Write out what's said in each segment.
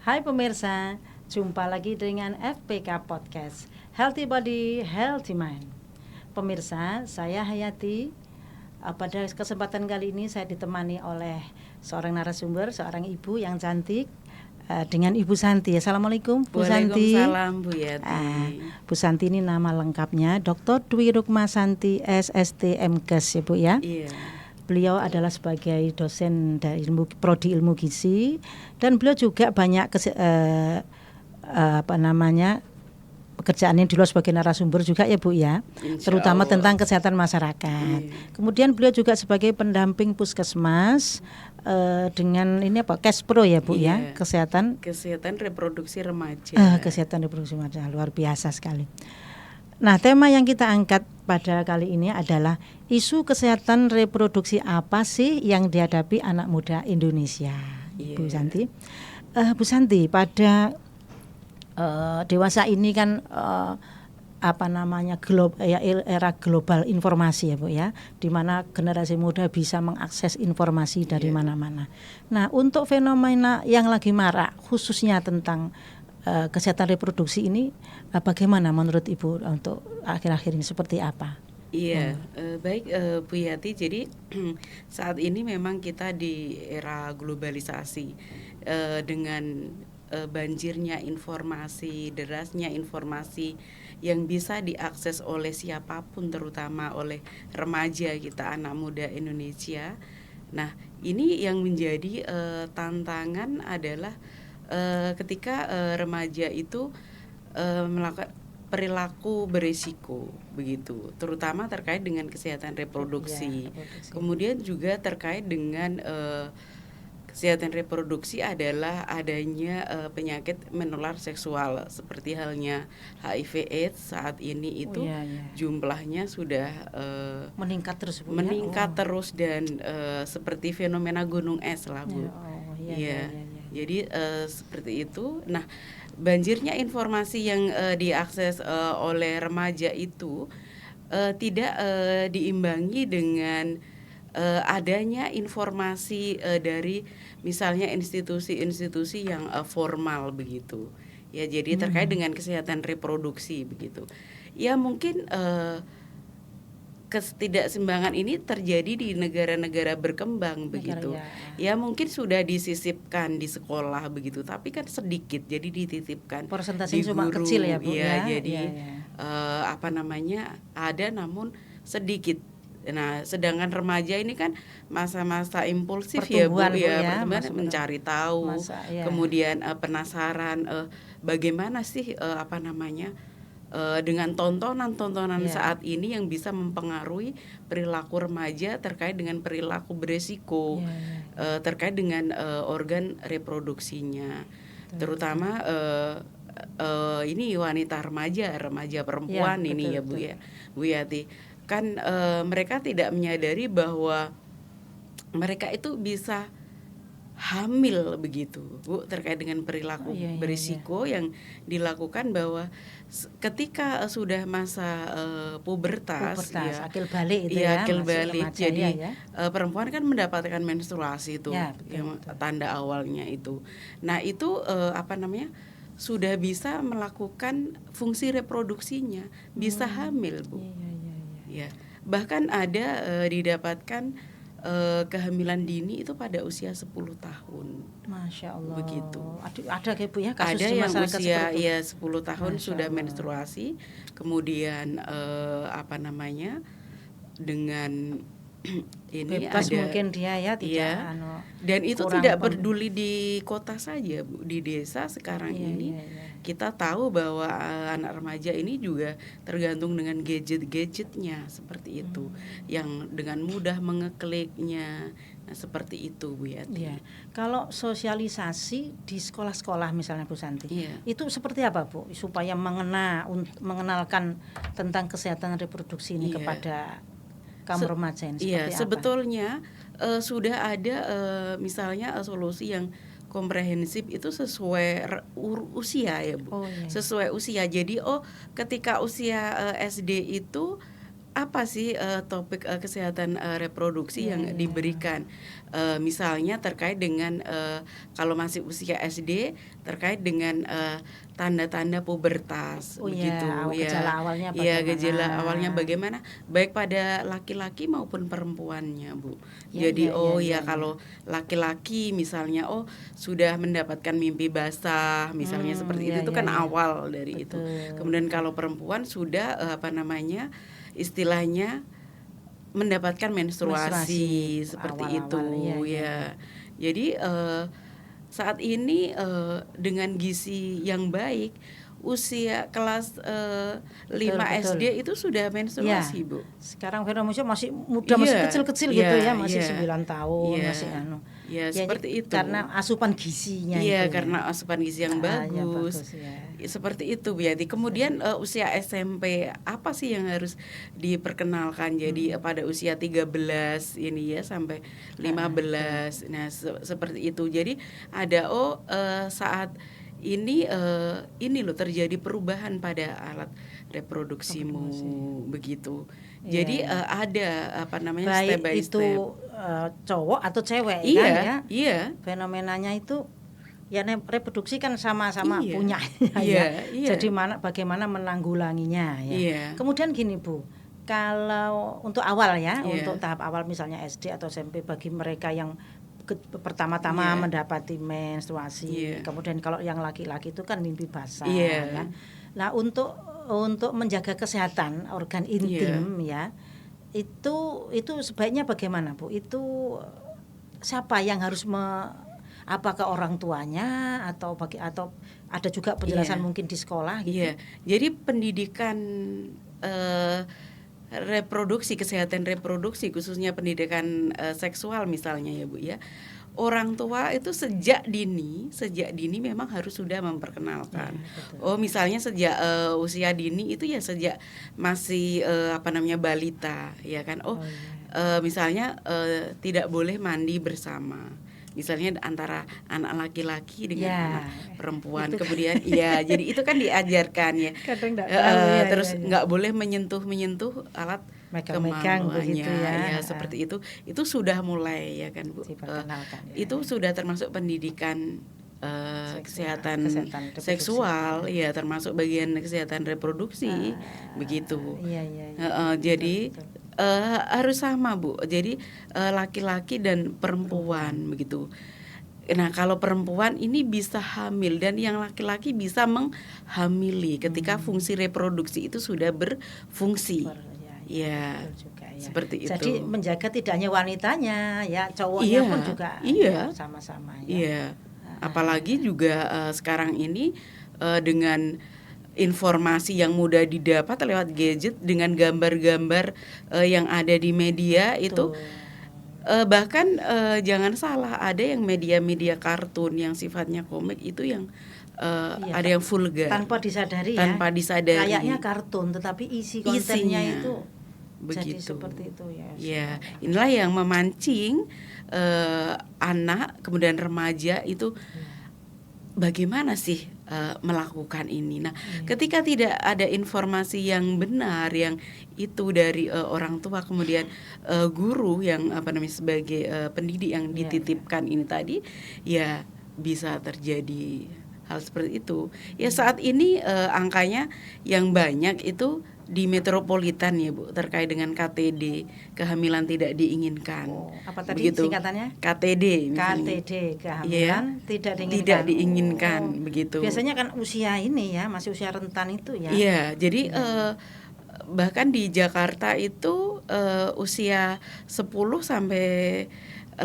Hai pemirsa, jumpa lagi dengan FPK Podcast Healthy Body, Healthy Mind. Pemirsa, saya Hayati. Pada kesempatan kali ini saya ditemani oleh seorang narasumber, seorang ibu yang cantik, dengan Ibu Santi. Assalamualaikum Bu Santi. Waalaikumsalam Bu Yati. Bu Santi ini nama lengkapnya Dr. Dwi Rukma Santi SST MKes ya Bu ya. Iya. Beliau adalah sebagai dosen dari prodi ilmu gizi dan beliau juga banyak pekerjaannya di luar sebagai narasumber juga ya Bu ya, terutama tentang kesehatan masyarakat. Kemudian beliau juga sebagai pendamping puskesmas dengan ini Kespro ya Bu ya, kesehatan reproduksi remaja. Kesehatan reproduksi remaja, luar biasa sekali. Nah, tema yang kita angkat pada kali ini adalah isu kesehatan reproduksi apa sih yang dihadapi anak muda Indonesia, Bu Santi. Bu Santi, pada dewasa ini kan era global informasi ya Bu ya, di mana generasi muda bisa mengakses informasi dari mana-mana. Nah, untuk fenomena yang lagi marak khususnya tentang kesehatan reproduksi ini, bagaimana menurut Ibu untuk akhir-akhir ini, seperti apa? Iya, baik Bu Yati. Jadi saat ini memang kita di era globalisasi dengan banjirnya informasi, derasnya informasi yang bisa diakses oleh siapapun, terutama oleh remaja kita, anak muda Indonesia. Nah, ini yang menjadi tantangan adalah ketika remaja itu melakukan perilaku berisiko begitu, terutama terkait dengan kesehatan reproduksi. Kemudian juga terkait dengan kesehatan reproduksi adalah adanya penyakit menular seksual seperti halnya HIV/AIDS saat ini itu jumlahnya sudah meningkat terus Bu, terus dan seperti fenomena gunung es lah Bu. Jadi seperti itu. Nah, banjirnya informasi yang diakses oleh remaja itu tidak diimbangi dengan adanya informasi dari misalnya institusi-institusi yang formal begitu. Ya, jadi terkait dengan kesehatan reproduksi begitu. Ya, mungkin ketidakseimbangan ini terjadi di negara-negara berkembang begitu. Ya mungkin sudah disisipkan di sekolah begitu, tapi kan sedikit, jadi dititipkan. Persentasenya cuma kecil ya Bu ya. Jadi ada namun sedikit. Nah, sedangkan remaja ini kan masa-masa impulsif ya Bu ya, mencari tahu, kemudian penasaran bagaimana sih dengan tontonan saat ini yang bisa mempengaruhi perilaku remaja terkait dengan perilaku beresiko, terkait dengan organ reproduksinya, terutama ini wanita remaja perempuan ini ya Bu ya, Bu Yati. Kan mereka tidak menyadari bahwa mereka itu bisa hamil begitu Bu, terkait dengan perilaku berisiko yang dilakukan bahwa ketika sudah masa pubertas akil balik itu akil balik. Jadi perempuan kan mendapatkan menstruasi itu yang tanda awalnya itu. Nah, itu sudah bisa melakukan fungsi reproduksinya, bisa hamil Bu. Ya, bahkan ada didapatkan kehamilan dini itu pada usia 10 tahun. Masya Allah. Begitu. Ada kayak Bu ya kasus ada di yang masyarakat usia 10 tahun sudah menstruasi, kemudian dengan ini bebas ada mungkin dia ya tidak dan itu tidak peduli di kota saja Bu, di desa sekarang ini. Kita tahu bahwa anak remaja ini juga tergantung dengan gadgetnya seperti itu, yang dengan mudah mengekliknya. Nah, seperti itu Bu Yati. Kalau sosialisasi di sekolah-sekolah misalnya Bu Santi, itu seperti apa Bu supaya mengenalkan tentang kesehatan reproduksi ini kepada kaum remaja ini? Sebetulnya sudah ada misalnya solusi yang komprehensif itu sesuai usia ya Bu. Sesuai usia. Jadi ketika usia SD itu apa sih topik kesehatan reproduksi yang diberikan, misalnya terkait dengan kalau masih usia SD terkait dengan tanda-tanda pubertas, begitu gejala awalnya ya, bagaimana? gejala awalnya bagaimana baik pada laki-laki maupun perempuannya, Bu. Jadi kalau laki-laki misalnya sudah mendapatkan mimpi basah misalnya seperti itu kan awal dari itu. Kemudian kalau perempuan sudah istilahnya mendapatkan menstruasi seperti itu ya. Jadi saat ini dengan gizi yang baik usia kelas 5 SD itu sudah menstruasi, Bu. Sekarang Veronica masih muda, masih kecil-kecil gitu ya, masih 9 tahun, masih seperti itu. Karena asupan gizinya karena asupan gizi yang bagus. Seperti itu, Bu Yati. Kemudian usia SMP apa sih yang harus diperkenalkan? Jadi pada usia 13 ini ya sampai 15. Nah, seperti itu. Jadi ada saat ini loh terjadi perubahan pada alat reproduksimu begitu. Jadi ada baik step by itu cowok atau cewek kan ya. Iya. Fenomenanya itu ya reproduksi kan sama-sama punya Jadi bagaimana menanggulanginya ya. Kemudian gini Bu, kalau untuk awal ya, untuk tahap awal misalnya SD atau SMP bagi mereka yang pertama-tama mendapati menstruasi, kemudian kalau yang laki-laki itu kan mimpi basah ya. Nah, untuk menjaga kesehatan organ intim ya, itu sebaiknya bagaimana Bu? Itu siapa yang harus apakah orang tuanya atau ada juga penjelasan mungkin di sekolah gitu? Jadi pendidikan reproduksi, kesehatan reproduksi khususnya pendidikan seksual misalnya ya Bu ya. Orang tua itu sejak dini memang harus sudah memperkenalkan. Misalnya sejak usia dini itu ya sejak masih balita ya kan. Misalnya tidak boleh mandi bersama. Misalnya antara anak laki-laki dengan anak perempuan. Kemudian jadi itu kan diajarkan ya. Terus nggak boleh menyentuh alat kemaluannya ya seperti itu. Itu sudah mulai ya kan Bu. Itu sudah termasuk pendidikan kesehatan seksual ya, termasuk bagian kesehatan reproduksi begitu. Jadi harus sama Bu. Jadi laki-laki dan perempuan begitu. Nah, kalau perempuan ini bisa hamil dan yang laki-laki bisa menghamili ketika fungsi reproduksi itu sudah berfungsi. Seperti itu. Jadi menjaga tidak hanya wanitanya ya, cowoknya pun juga sama-sama ya. Apalagi juga sekarang ini dengan informasi yang mudah didapat lewat gadget dengan gambar-gambar yang ada di media itu bahkan jangan salah, ada yang media-media kartun yang sifatnya komik itu yang ada yang vulgar tanpa disadari kayaknya kartun tetapi kontennya itu begitu. Jadi seperti itu ya. Inilah yang memancing anak kemudian remaja itu bagaimana sih melakukan ini. Nah, ketika tidak ada informasi yang benar yang itu dari orang tua kemudian guru yang sebagai pendidik yang dititipkan ini tadi ya bisa terjadi hal seperti itu. Ya saat ini angkanya yang banyak itu di metropolitan ya Bu, terkait dengan KTD, kehamilan tidak diinginkan. Apa tadi singkatannya? KTD misalnya. KTD, kehamilan tidak diinginkan begitu. Biasanya kan usia ini ya, masih usia rentan itu ya. Iya, jadi bahkan di Jakarta itu usia 10 sampai 15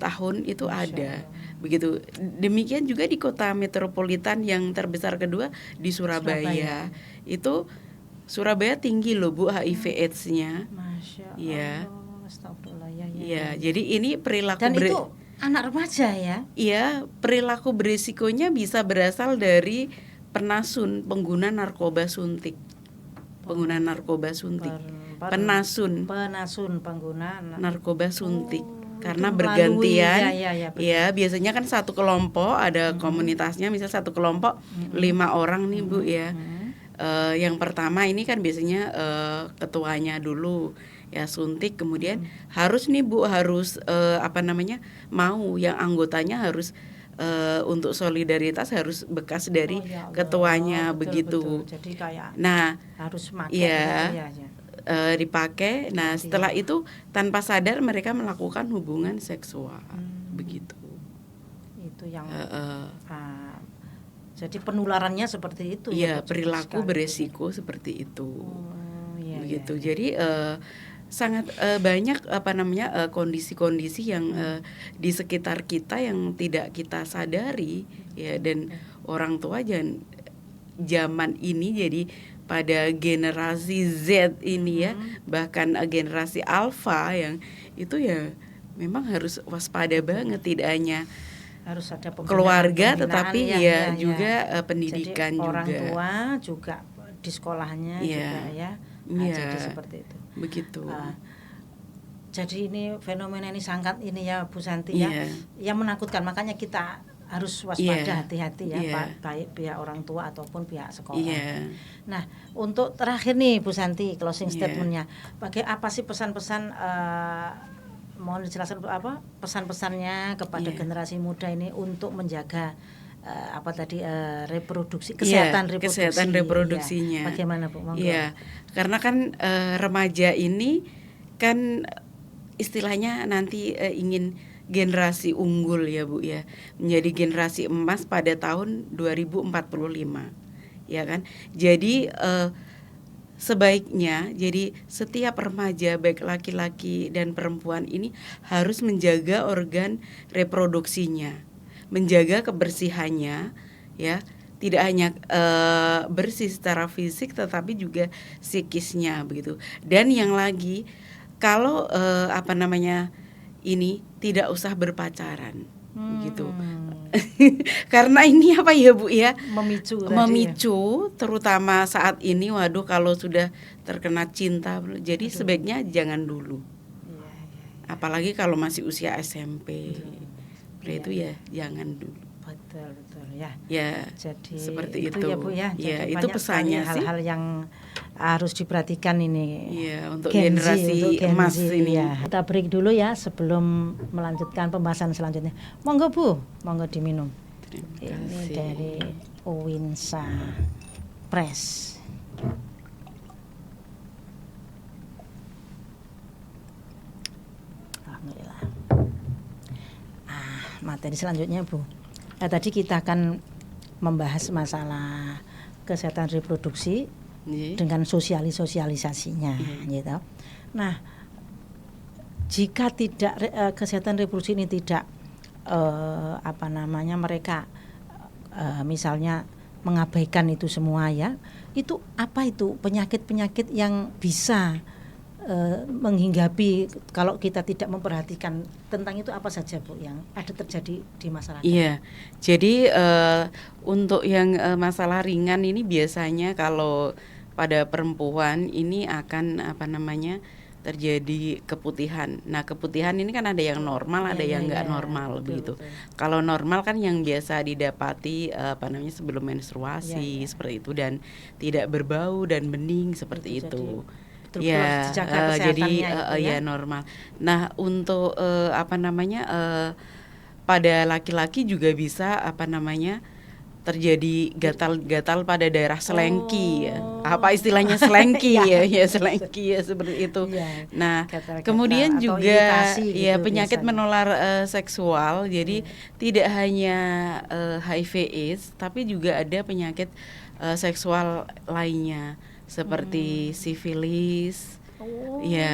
tahun itu ada. Begitu. Demikian juga di kota metropolitan yang terbesar kedua di Surabaya. Itu Surabaya tinggi loh Bu HIV AIDS-nya. Masya Allah. Astagfirullah ya. Jadi ini perilaku dan itu anak remaja ya. Iya, perilaku berisikonya bisa berasal dari penasun, narkoba suntik. Pengguna narkoba suntik. Penasun pengguna narkoba suntik. Karena bergantian. Ya, biasanya kan satu kelompok ada komunitasnya, misal satu kelompok 5 orang nih Bu ya. Yang pertama ini kan biasanya ketuanya dulu ya suntik, kemudian harus nih Bu, harus mau yang anggotanya harus untuk solidaritas harus bekas dari ya Allah, ketuanya, betul, begitu. betul. Jadi kayak Nah, harus pakai ya, gitu ya. dipakai. Nah, setelah itu tanpa sadar mereka melakukan hubungan seksual, begitu. Itu yang jadi penularannya seperti itu ya. Bu, Perilaku sekali beresiko seperti itu, iya, begitu. iya. Jadi sangat banyak kondisi-kondisi yang di sekitar kita yang tidak kita sadari ya, dan orang tua zaman ini jadi pada generasi Z ini ya, bahkan generasi alfa yang itu ya memang harus waspada banget, tidak hanya harus ada keluarga pembinaan, tetapi ya juga pendidikan. jadi juga orang tua juga di sekolahnya juga ya. Jadi seperti itu. Begitu. Jadi ini fenomena ini sangat ini ya Bu Santi ya, yang menakutkan, makanya kita harus waspada, hati-hati ya, baik pihak orang tua ataupun pihak sekolah. Nah, untuk terakhir nih Bu Santi, closing statementnya, apa sih pesan-pesan, mohon dijelaskan apa pesan-pesannya kepada generasi muda ini untuk menjaga reproduksi, kesehatan reproduksinya. Bagaimana Bu? Iya, karena kan remaja ini kan istilahnya nanti ingin generasi unggul ya Bu ya, menjadi generasi emas pada tahun 2045 ya kan. Jadi sebaiknya jadi setiap remaja baik laki-laki dan perempuan ini harus menjaga organ reproduksinya, menjaga kebersihannya ya, tidak hanya bersih secara fisik tetapi juga psikisnya begitu. Dan yang lagi, kalau ini tidak usah berpacaran gitu. Karena ini apa ya Bu ya, memicu terutama saat ini, waduh kalau sudah terkena cinta, jadi sebaiknya jangan dulu. Apalagi kalau masih usia SMP, itu ya jangan dulu. Betul ya. Ya, jadi seperti itu ya Bu ya. Ya, jadi itu pesannya sih. Hal-hal yang harus diperhatikan ini. Iya, untuk generasi emas ini. Ya. Kita break dulu ya sebelum melanjutkan pembahasan selanjutnya. Monggo Bu, monggo diminum. Ini dari Uwinsa Press. Alhamdulillah. Materi selanjutnya Bu. Tadi kita akan membahas masalah kesehatan reproduksi dengan sosialisasinya, gitu. Nah, jika tidak kesehatan reproduksi ini tidak mereka misalnya mengabaikan itu semua ya, itu apa itu penyakit-penyakit yang bisa menghinggapi kalau kita tidak memperhatikan tentang itu, apa saja Bu yang ada terjadi di masyarakat? Iya, jadi untuk yang masalah ringan ini biasanya kalau pada perempuan ini akan terjadi keputihan. Nah, keputihan ini kan ada yang normal, ada yang nggak normal, begitu. Kalau normal kan yang biasa didapati sebelum menstruasi seperti itu, dan tidak berbau dan bening seperti itu. Jadi normal. Nah, untuk pada laki-laki juga bisa terjadi gatal-gatal pada daerah selengki ya. Apa istilahnya selengki ya selengki ya seperti itu. Nah, kemudian juga gitu penyakit menular seksual. Jadi tidak hanya HIV/AIDS tapi juga ada penyakit seksual lainnya seperti sifilis.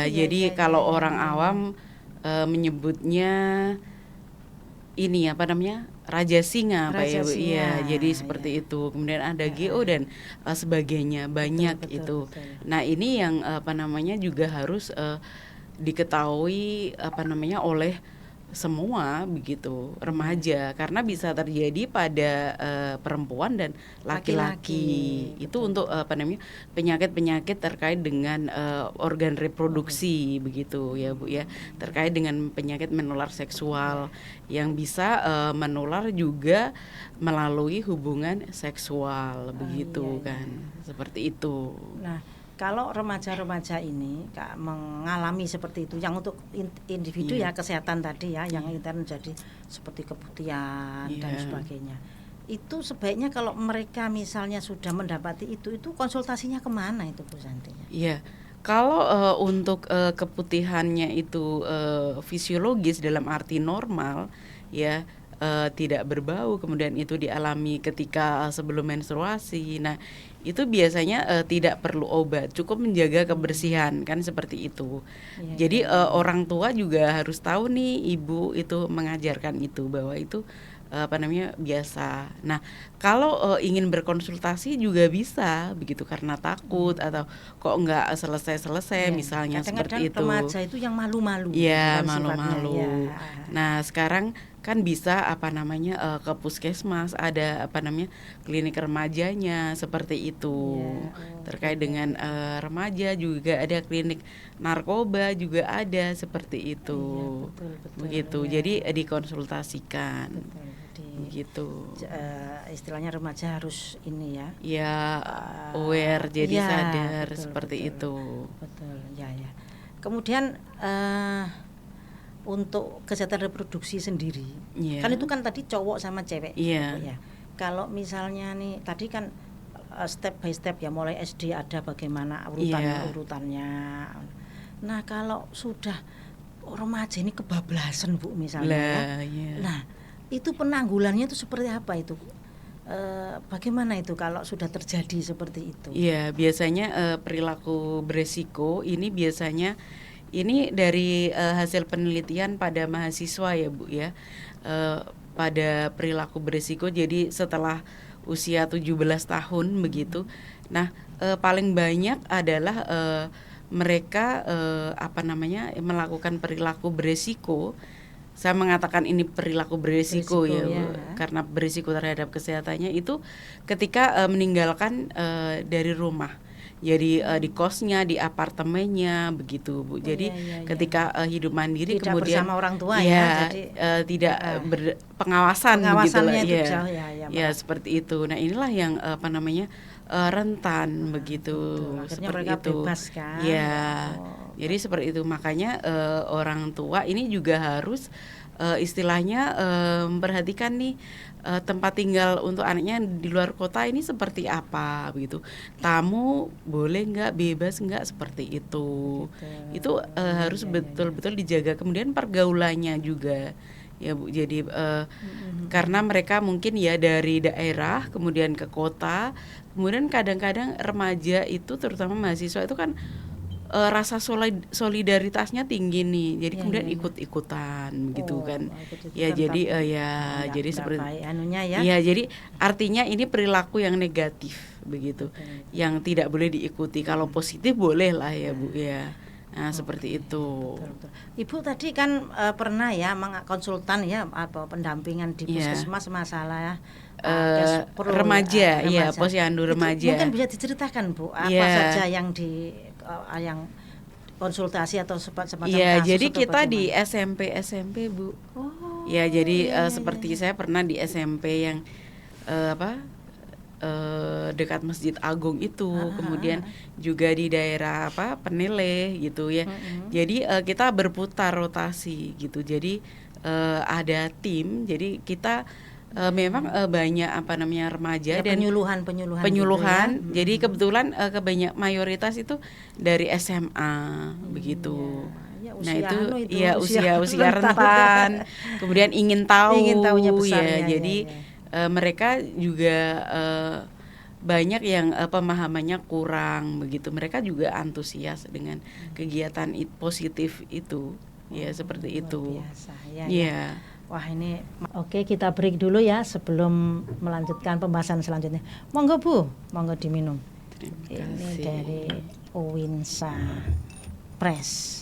Jadi kalau orang awam menyebutnya ini raja singa jadi seperti itu. Kemudian ada GO dan sebagainya, banyak itu. Nah, ini yang juga harus diketahui oleh semua begitu remaja, karena bisa terjadi pada perempuan dan laki-laki. Itu betul. untuk penyakit-penyakit terkait dengan organ reproduksi begitu ya Bu ya, terkait dengan penyakit menular seksual yang bisa menular juga melalui hubungan seksual begitu kan. Seperti itu. Nah, kalau remaja-remaja ini mengalami seperti itu, yang untuk individu ya kesehatan tadi ya, yang intern jadi seperti keputihan dan sebagainya, itu sebaiknya kalau mereka misalnya sudah mendapati itu konsultasinya kemana itu Bu Santi? Iya, kalau untuk keputihannya itu fisiologis dalam arti normal ya, tidak berbau, kemudian itu dialami ketika sebelum menstruasi. Nah, itu biasanya tidak perlu obat, cukup menjaga kebersihan kan seperti itu. Jadi orang tua juga harus tahu nih, ibu itu mengajarkan itu bahwa itu biasa. Nah, kalau ingin berkonsultasi juga bisa begitu, karena takut atau kok nggak selesai misalnya seperti itu. Remaja itu yang malu-malu. Ya, malu-malu. Nah, sekarang kan bisa ke puskesmas, ada klinik remajanya seperti itu. Terkait dengan remaja juga ada klinik narkoba juga ada seperti itu. Begitu. Jadi dikonsultasikan. Begitu. Istilahnya remaja harus ini ya. Ya, aware, jadi sadar seperti itu. Betul. Ya. Kemudian untuk kesehatan reproduksi sendiri, kan itu kan tadi cowok sama cewek, ya. Kalau misalnya nih tadi kan step by step ya, mulai SD ada bagaimana urutannya. Nah, kalau sudah remaja ini kebablasan Bu misalnya, nah itu penanggulannya itu seperti apa itu? Bagaimana itu kalau sudah terjadi seperti itu? Iya, biasanya perilaku beresiko ini biasanya ini dari hasil penelitian pada mahasiswa ya Bu ya, pada perilaku beresiko. Jadi setelah usia 17 tahun begitu. Nah, paling banyak adalah mereka melakukan perilaku beresiko. Saya mengatakan ini perilaku beresiko ya Bu, karena beresiko terhadap kesehatannya itu ketika meninggalkan dari rumah. Jadi di kosnya, di apartemennya begitu Bu. Jadi ketika hidup mandiri tidak kemudian bersama orang tua jadi tidak pengawasan gitu lah ya. Seperti itu. Nah, inilah yang rentan begitu. Akhirnya seperti mereka itu. Bebas kan. Jadi seperti itu, makanya orang tua ini juga harus istilahnya memperhatikan nih tempat tinggal untuk anaknya di luar kota ini seperti apa begitu. Tamu boleh nggak, bebas nggak, seperti itu. Itu harus betul-betul dijaga. Kemudian pergaulannya juga ya Bu. Jadi karena mereka mungkin ya dari daerah kemudian ke kota, kemudian kadang-kadang remaja itu terutama mahasiswa itu kan rasa solidaritasnya tinggi nih, jadi kemudian ikut-ikutan begitu kan. Jadi seperti jadi artinya ini perilaku yang negatif begitu, yang tidak boleh diikuti. Kalau positif boleh lah ya Bu ya. Nah, seperti itu. Betul. Ibu tadi kan pernah ya konsultan ya atau pendampingan di puskesmas masalah remaja, posyandu remaja. Mungkin bisa diceritakan Bu apa saja yang yang konsultasi atau semacam kasus. Jadi kita di SMP Bu. Jadi seperti saya pernah di SMP yang dekat Masjid Agung itu, kemudian juga di daerah Penele gitu ya. Jadi kita berputar rotasi gitu. Jadi ada tim. Jadi kita memang banyak remaja dan penyuluhan gitu ya. Jadi kebetulan mayoritas itu dari SMA begitu. Nah itu usia rentan, kemudian ingin tahunya besar, jadi mereka juga banyak yang pemahamannya kurang begitu. Mereka juga antusias dengan kegiatan positif itu seperti itu. Biasa, Wah ini oke, kita break dulu ya sebelum melanjutkan pembahasan selanjutnya. Monggo Bu, monggo diminum. Ini dari Uwinsa Press.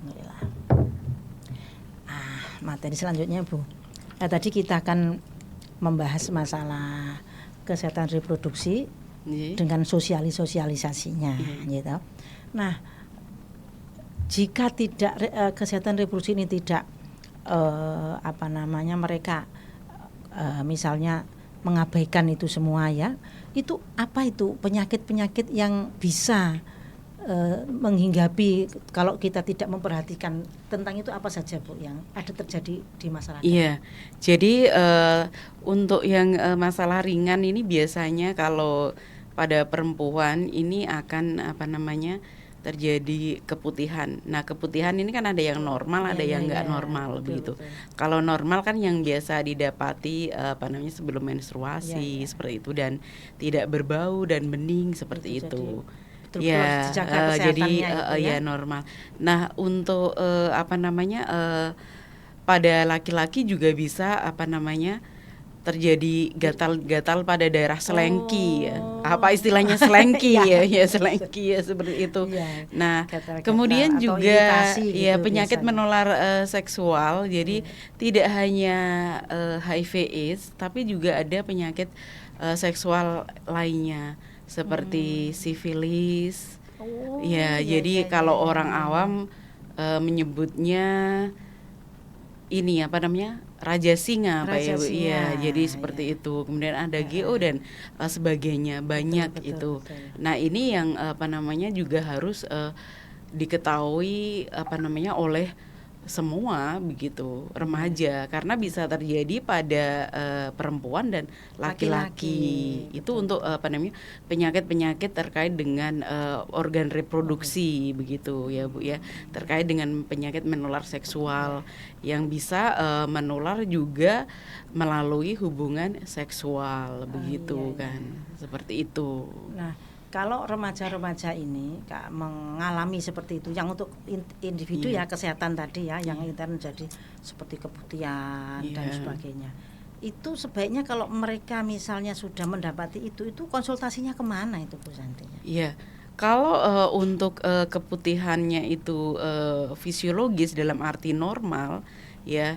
Alhamdulillah. Materi selanjutnya Bu. Tadi kita akan membahas masalah kesehatan reproduksi dengan sosialisasinya, gitu. Nah, jika tidak kesehatan reproduksi ini tidak mereka misalnya mengabaikan itu semua ya, itu apa itu penyakit-penyakit yang bisa menghinggapi kalau kita tidak memperhatikan tentang itu, apa saja Bu yang ada terjadi di masyarakat? Iya, jadi untuk yang masalah ringan ini biasanya kalau pada perempuan ini akan terjadi keputihan. Nah, keputihan ini kan ada yang normal, ada yang nggak normal, begitu. Kalau normal kan yang biasa didapati sebelum menstruasi seperti itu, dan tidak berbau dan bening seperti itu. Ya, jadi ya normal. Nah, untuk pada laki-laki juga bisa terjadi gatal-gatal pada daerah selengki ya. Apa istilahnya selengki ya selengki ya seperti itu. Nah, kemudian juga ya penyakit menular seksual. Jadi tidak hanya HIV/AIDS tapi juga ada penyakit seksual lainnya seperti sifilis. Jadi kalau orang awam menyebutnya ini raja singa ya Bu. Iya, jadi seperti itu. Kemudian ada GO dan sebagainya, banyak itu. Nah, ini yang juga harus diketahui oleh semua begitu remaja, karena bisa terjadi pada perempuan dan laki-laki. Itu untuk penyakit-penyakit terkait dengan organ reproduksi begitu ya Bu ya, terkait dengan penyakit menular seksual yang bisa menular juga melalui hubungan seksual begitu kan. Seperti itu. Nah, kalau remaja-remaja ini mengalami seperti itu, yang untuk individu ya kesehatan tadi ya, yang intern jadi seperti keputihan dan sebagainya, itu sebaiknya kalau mereka misalnya sudah mendapati itu konsultasinya kemana itu Bu Santi? Iya, kalau untuk keputihannya itu fisiologis dalam arti normal ya,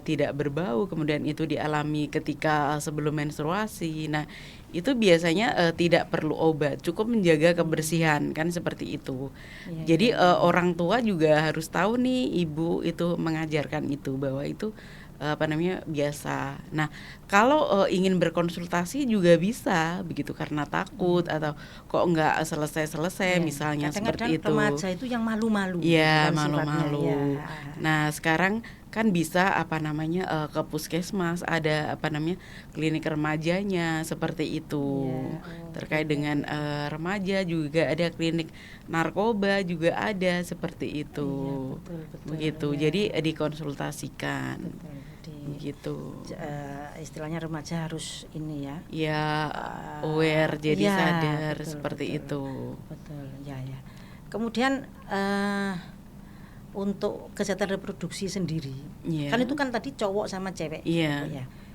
tidak berbau, kemudian itu dialami ketika sebelum menstruasi. Nah, itu biasanya tidak perlu obat, cukup menjaga kebersihan kan seperti itu. Jadi orang tua juga harus tahu nih, ibu itu mengajarkan itu bahwa itu biasa. Nah, kalau ingin berkonsultasi juga bisa begitu, karena takut atau kok nggak selesai misalnya seperti itu. Remaja itu yang malu-malu. Iya, malu-malu. Nah, sekarang kan bisa ke puskesmas, ada klinik remajanya seperti itu. Terkait dengan remaja juga ada klinik narkoba juga ada seperti itu. Begitu. Jadi dikonsultasikan. Begitu. Istilahnya remaja harus ini ya. Ya, aware, jadi sadar seperti itu. Betul. Ya. Kemudian untuk kesehatan reproduksi sendiri, kan itu kan tadi cowok sama cewek, ya.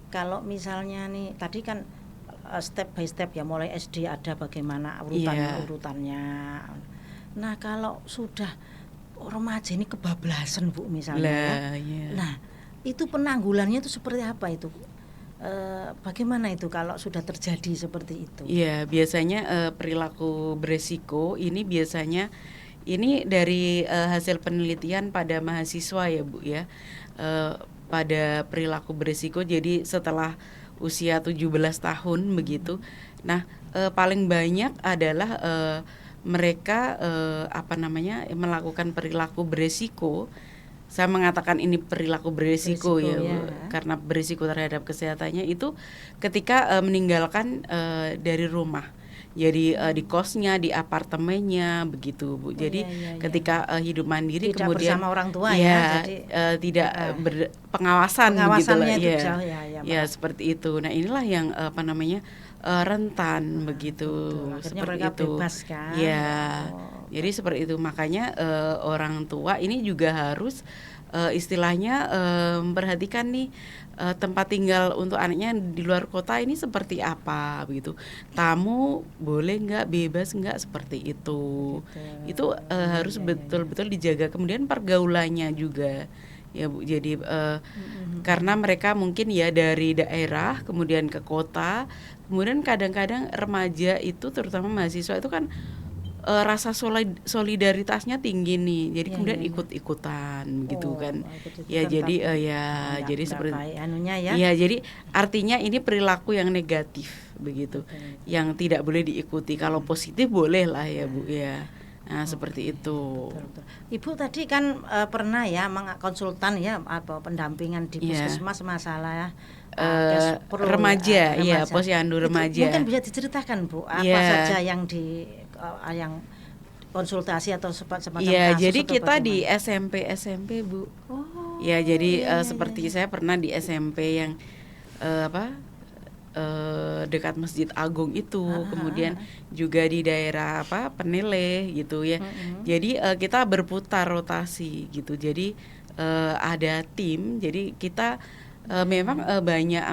Kalau misalnya nih tadi kan step by step ya, mulai SD ada bagaimana urutannya. Nah, kalau sudah remaja ini kebablasan Bu misalnya, nah itu penanggulannya itu seperti apa itu? Bagaimana itu kalau sudah terjadi seperti itu? Iya, biasanya perilaku beresiko ini biasanya ini dari hasil penelitian pada mahasiswa ya Bu ya, pada perilaku beresiko. Jadi setelah usia 17 tahun begitu. Nah, paling banyak adalah mereka melakukan perilaku beresiko. Saya mengatakan ini perilaku beresiko ya Bu, karena beresiko terhadap kesehatannya itu ketika meninggalkan dari rumah. Jadi di kosnya, di apartemennya begitu Bu. Jadi ketika hidup mandiri tidak kemudian bersama orang tua jadi tidak pengawasan gitu lah ya. Seperti itu. Nah, inilah yang rentan begitu. Akhirnya seperti mereka itu. Bebas kan. Ya. Jadi seperti itu, makanya orang tua ini juga harus istilahnya memperhatikan nih tempat tinggal untuk anaknya di luar kota ini seperti apa begitu. Tamu boleh nggak, bebas nggak, seperti itu. Itu harus betul-betul dijaga. Kemudian pergaulannya juga ya Bu. Jadi karena mereka mungkin ya dari daerah kemudian ke kota, kemudian kadang-kadang remaja itu terutama mahasiswa itu kan rasa solidaritasnya tinggi nih, jadi kemudian ikut-ikutan gitu kan. Ya jadi jadi seperti ya jadi artinya ini perilaku yang negatif begitu, yang tidak boleh diikuti. Kalau positif boleh lah ya Bu ya. Nah seperti itu. Betul. Ibu tadi kan pernah ya konsultan ya apa pendampingan di puskesmas masalah remaja, ya posyandu remaja. Mungkin bisa diceritakan Bu apa saja yang yang konsultasi atau semacam kasus. Jadi kita di SMP Bu. Ya jadi seperti saya pernah di SMP yang dekat Masjid Agung itu, kemudian juga di daerah Penele gitu ya. Jadi kita berputar rotasi gitu. Jadi ada tim. Jadi kita memang banyak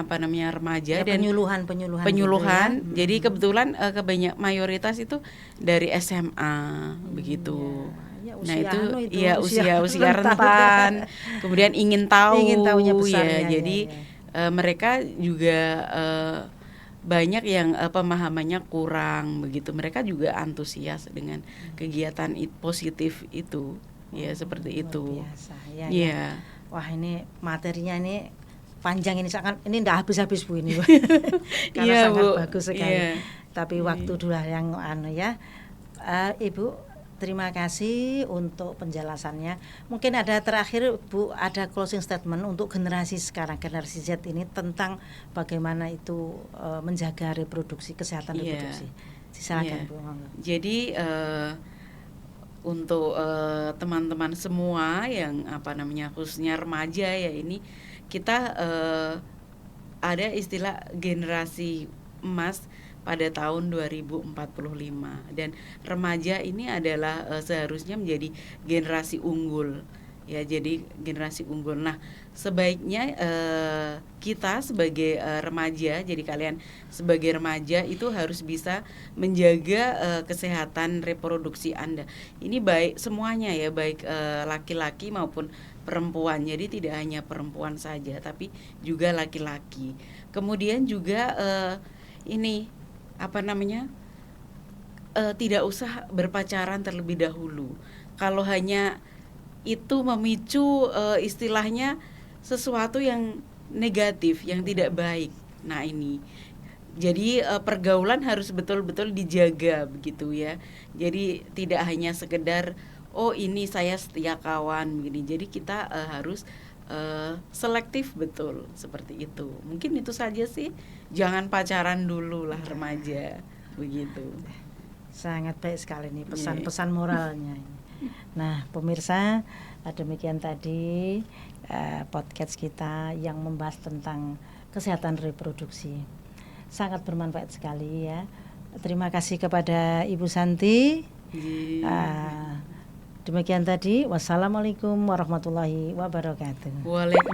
remaja ya, dan penyuluhan gitu ya. Jadi kebetulan kebanyak mayoritas itu dari SMA begitu. Nah itu usia rentan, kemudian ingin tahunya besar, jadi mereka juga banyak yang pemahamannya kurang begitu. Mereka juga antusias dengan kegiatan positif itu ya, seperti itu. Biasa, ya. Wah ini materinya ini panjang, ini enggak habis-habis Bu ini karena sangat bagus sekali. Tapi waktu dulu yang ya. Ibu terima kasih untuk penjelasannya. Mungkin ada terakhir Bu, ada closing statement untuk generasi sekarang, generasi Z ini tentang bagaimana itu menjaga reproduksi, kesehatan reproduksi. Silakan Bu. Jadi untuk teman-teman semua yang khususnya remaja ya, ini kita ada istilah generasi emas pada tahun 2045, dan remaja ini adalah seharusnya menjadi generasi unggul ya, jadi generasi unggul. Nah sebaiknya kita sebagai remaja, jadi kalian sebagai remaja itu harus bisa menjaga kesehatan reproduksi Anda. Ini baik semuanya ya, baik laki-laki maupun perempuan. Jadi tidak hanya perempuan saja, tapi juga laki-laki. Kemudian juga tidak usah berpacaran terlebih dahulu. Kalau hanya itu memicu istilahnya sesuatu yang negatif, yang tidak baik. Nah ini, jadi pergaulan harus betul-betul dijaga begitu ya. Jadi tidak hanya sekedar ini saya setia kawan begini. Jadi kita harus selektif betul, seperti itu. Mungkin itu saja sih. Jangan pacaran dulu lah remaja begitu. Sangat baik sekali nih pesan-pesan moralnya. Nah pemirsa, demikian tadi podcast kita yang membahas tentang kesehatan reproduksi. Sangat bermanfaat sekali ya. Terima kasih kepada Ibu Santi. Demikian tadi. Wassalamualaikum warahmatullahi wabarakatuh. Waalaikumsalam.